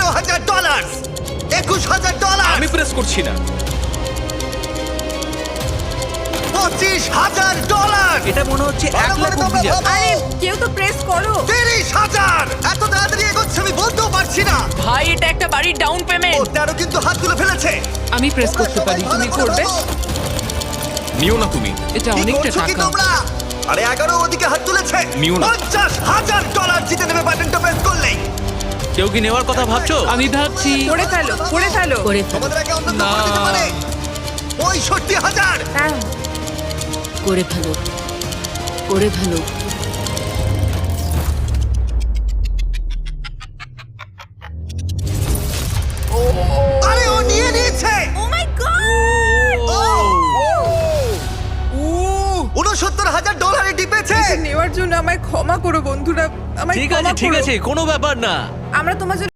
$15,000, $21,000, আমি প্রেস করছি না। $25,000। এটা মনে হচ্ছে ভালো 1 লাখ করে অব্দি তোমরা যাবে। ভাবো। আরে কেউ তো প্রেস করো। 30,000। এত তাড়াতাড়ি এগোচ্ছে আমি বলতেও পারছি না। ভাই এটা একটা বাড়ির ডাউন ও পেমেন্ট। 13 কিন্তু হাত তুলে ফেলেছে। আমি প্রেস তোমরা করতে সবাই পারি, ভালো তুমি করে করবে? ভাবো। নিও না তুমি। এটা কি অনেকটা করছো কি টাকা। তোমরা? আরে 11 ওদিকে হাত তুলেছে। নিও না। $50,000 জিতে নেবে বাটনটা প্রেস করলেই। কেউ কি নেওয়ার কথা ভাবছো? আমি ভাবছি করে ফেলো করে ফেলো। তোমাদের আগে অন্য কেউ না। করে দিতে পারে। 65,000। হ্যাঁ করে ফেলো করে ফেলো আরে ও নিয়ে নিয়েছে। ও মাই গড। $69,000 টিপেছে। নেওয়ার জন্য আমায় ক্ষমা করো বন্ধুরা, আমায় ঠিক ক্ষমা আছে ঠিক করো। আছে, কোনো ব্যাপার না। আমরা তোমার জন্য